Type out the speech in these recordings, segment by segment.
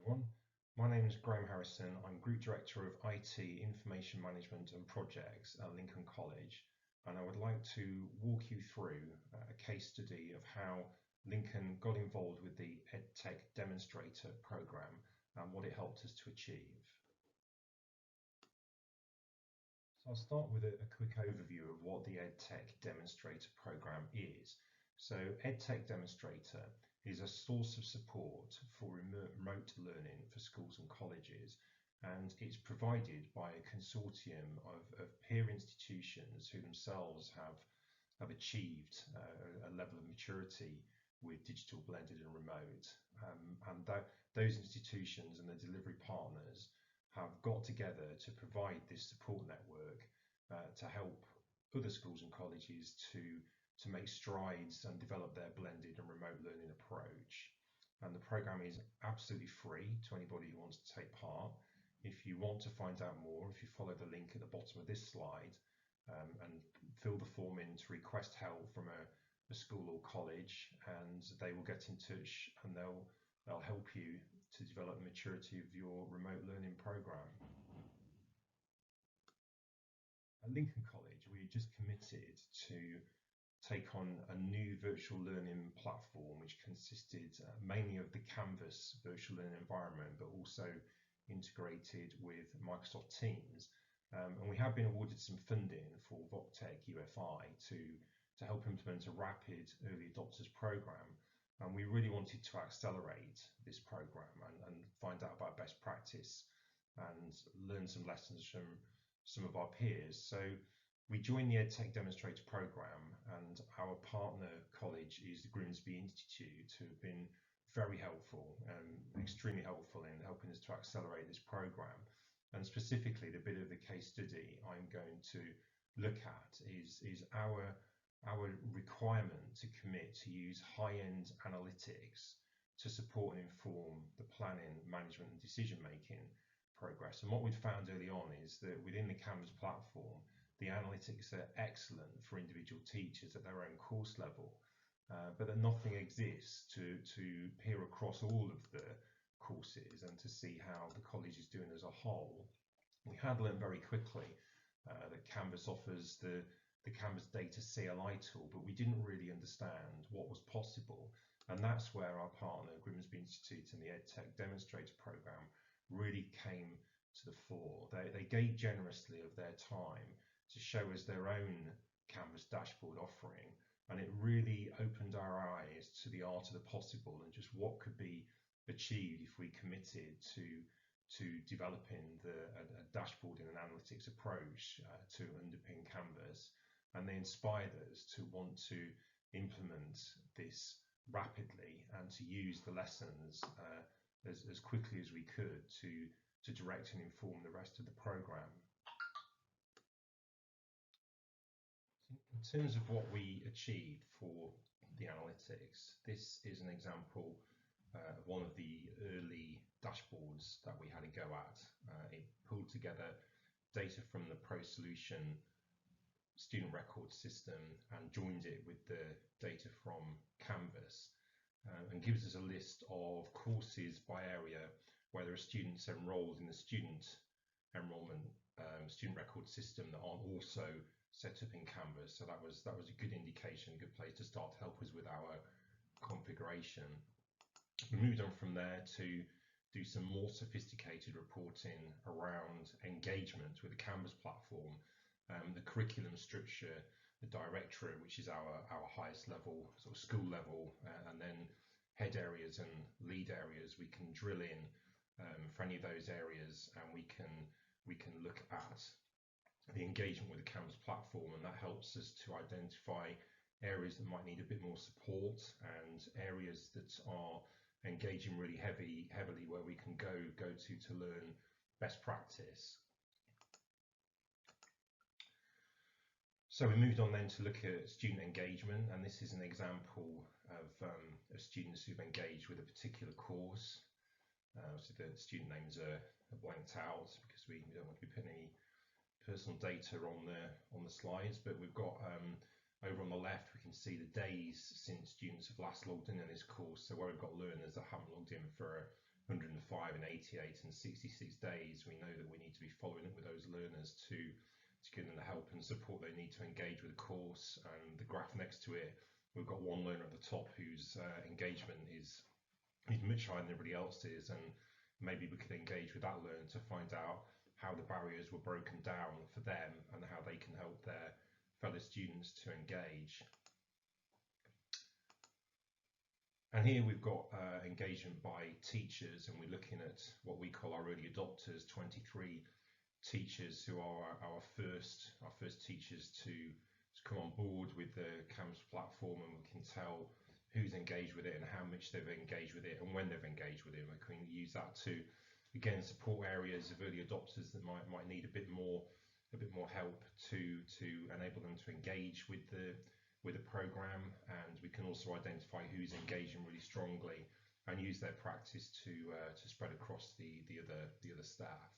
everyone. My name is Graham Harrison. I'm Group Director of IT, Information Management and Projects at Lincoln College, and I would like to walk you through a case study of how Lincoln got involved with the EdTech Demonstrator program and what it helped us to achieve. So I'll start with a quick overview of what the EdTech Demonstrator program is. So EdTech Demonstrator is a source of support for remote learning for schools and colleges, and it's provided by a consortium of peer institutions who themselves have achieved a level of maturity with digital, blended and remote. Those institutions and the delivery partners have got together to provide this support network to help other schools and colleges to make strides and develop their blended and remote learning approach. And the program is absolutely free to anybody who wants to take part. If you want to find out more, if you follow the link at the bottom of this slide and fill the form in to request help from a school or college, and they will get in touch and they'll help you to develop the maturity of your remote learning program. At Lincoln College, we just committed to take on a new virtual learning platform which consisted mainly of the Canvas virtual learning environment, but also integrated with Microsoft Teams. And we have been awarded some funding for VocTech UFI to help implement a rapid early adopters program. And we really wanted to accelerate this program and find out about best practice and learn some lessons from some of our peers. So we joined the EdTech Demonstrator program, and our partner college is the Grimsby Institute, who have been very helpful and extremely helpful in helping us to accelerate this program. And specifically, the bit of the case study I'm going to look at is our requirement to commit to use high-end analytics to support and inform the planning, management and decision-making progress. And what we'd found early on is that within the Canvas platform, the analytics are excellent for individual teachers at their own course level, but that nothing exists to peer across all of the courses and to see how the college is doing as a whole. We had learned very quickly that Canvas offers the Canvas data CLI tool, but we didn't really understand what was possible. And that's where our partner, Grimsby Institute, and the EdTech Demonstrator program really came to the fore. They gave generously of their time to show us their own Canvas dashboard offering, and it really opened our eyes to the art of the possible and just what could be achieved if we committed to developing a dashboarding and analytics approach to underpin Canvas. And they inspired us to want to implement this rapidly and to use the lessons as quickly as we could to direct and inform the rest of the program. In terms of what we achieved for the analytics, this is an example of one of the early dashboards that we had a go at. It pulled together data from the Pro Solution student record system and joined it with the data from Canvas and gives us a list of courses by area where there are students enrolled in the student enrollment student record system that aren't also set up in Canvas. So that was a good indication, a good place to start to help us with our configuration. We moved on from there to do some more sophisticated reporting around engagement with the Canvas platform, the curriculum structure, the directorate, which is our highest level, sort of school level, and then head areas and lead areas. We can drill in for any of those areas, and we can look at the engagement with the Canvas platform, and that helps us to identify areas that might need a bit more support and areas that are engaging really heavily where we can go to learn best practice. So we moved on then to look at student engagement, and this is an example of students who've engaged with a particular course. So the student names are blanked out because we don't want to be putting any personal data on the slides, but we've got over on the left we can see the days since students have last logged in this course. So where we've got learners that haven't logged in for 105 and 88 and 66 days, we know that we need to be following up with those learners to give them the help and support they need to engage with the course. And the graph next to it, we've got one learner at the top whose engagement is much higher than everybody else's, and maybe we could engage with that learner to find out how the barriers were broken down for them and how they can help their fellow students to engage. And here we've got engagement by teachers, and we're looking at what we call our early adopters, 23 teachers who are our first teachers to come on board with the Canvas platform, and we can tell who's engaged with it and how much they've engaged with it and when they've engaged with it. We can use that to again support areas of early adopters that might need a bit more help to enable them to engage with the program. And we can also identify who's engaging really strongly and use their practice to spread across the other staff.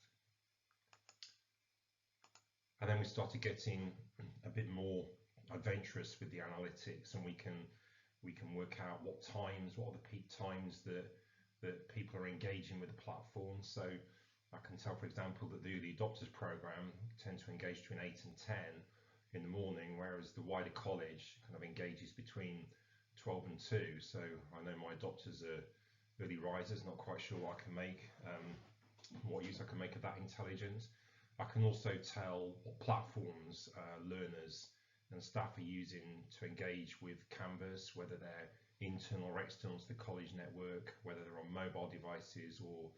And then we started getting a bit more adventurous with the analytics, and we can work out what are the peak times that people are engaging with the platform. So I can tell, for example, that the early adopters program tend to engage between 8 and 10 in the morning, whereas the wider college kind of engages between 12 and 2. So I know my adopters are early risers, not quite sure what I can make, what use I can make of that intelligence. I can also tell what platforms learners and staff are using to engage with Canvas, whether they're internal or external to the college network, whether they're on mobile devices or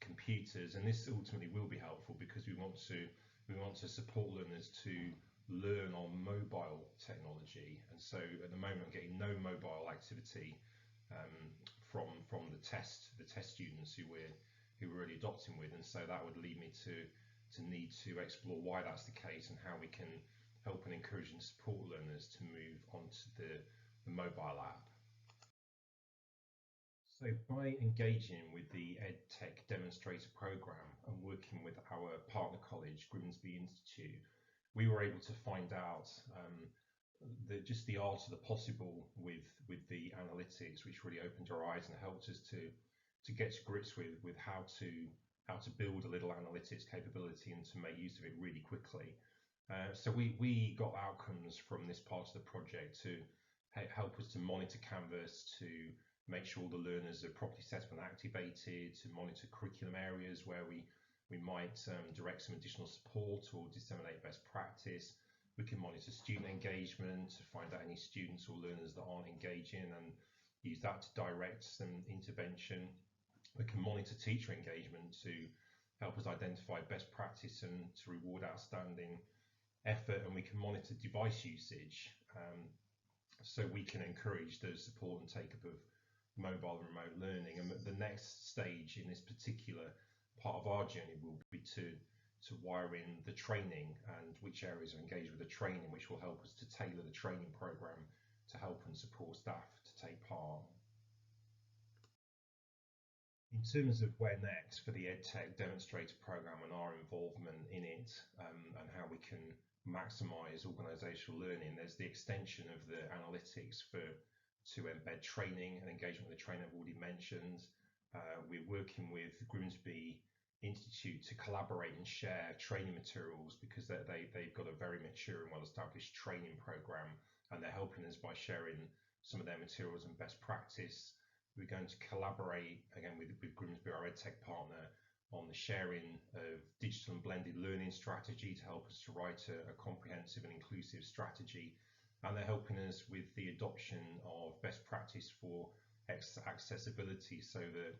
computers. And this ultimately will be helpful because we want to support learners to learn on mobile technology. And so at the moment I'm getting no mobile activity from the test students who we're really adopting with, and so that would lead me to need to explore why that's the case and how we can help and encourage and support learners to move onto the mobile app. So by engaging with the EdTech Demonstrator program and working with our partner college, Grimsby Institute, we were able to find out just the art of the possible with the analytics, which really opened our eyes and helped us to get to grips with how to build a little analytics capability and to make use of it really quickly. So we got outcomes from this part of the project to help us to monitor Canvas, to make sure all the learners are properly set up and activated, to monitor curriculum areas where we might direct some additional support or disseminate best practice. We can monitor student engagement to find out any students or learners that aren't engaging and use that to direct some intervention. We can monitor teacher engagement to help us identify best practice and to reward outstanding effort, and we can monitor device usage so we can encourage the support and take up of mobile and remote learning. And the next stage in this particular part of our journey will be to wire in the training and which areas are engaged with the training, which will help us to tailor the training program to help and support staff to take part. In terms of where next for the EdTech Demonstrator program and our involvement in it, and how we can maximise organisational learning, there's the extension of the analytics to embed training and engagement with the trainer I've already mentioned. We're working with Grimsby Institute to collaborate and share training materials because they've got a very mature and well-established training program, and they're helping us by sharing some of their materials and best practice. We're going to collaborate again with Grimsby, our EdTech partner, on the sharing of digital and blended learning strategy to help us to write a comprehensive and inclusive strategy. And they're helping us with the adoption of best practice for accessibility so that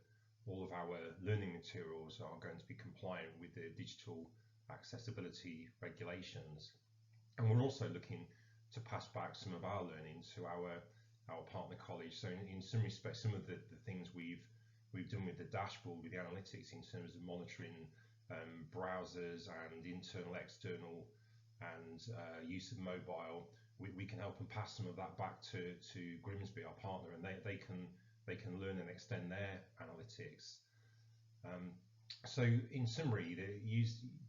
all of our learning materials are going to be compliant with the digital accessibility regulations. And we're also looking to pass back some of our learning to our partner college. So in some respects, some of the things we've done with the dashboard, with the analytics in terms of monitoring browsers and internal, external, and use of mobile, we can help and pass some of that back to Grimsby, our partner, and they can learn and extend their analytics. So in summary,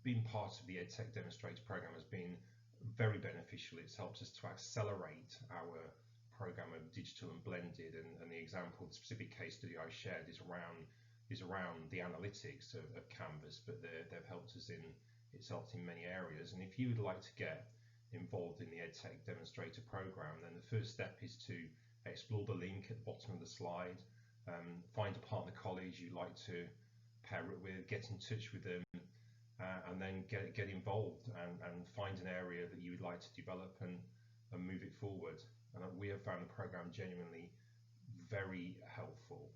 being part of the EdTech Demonstrator program has been very beneficial. It's helped us to accelerate our program of digital and blended, and the example, the specific case study I shared is around is around the analytics of Canvas, but they've helped us it's helped in many areas. And if you would like to get involved in the EdTech Demonstrator program, then the first step is to explore the link at the bottom of the slide, find a partner college you'd like to pair it with, get in touch with them, and then get involved and find an area that you would like to develop and move it forward. And we have found the program genuinely very helpful.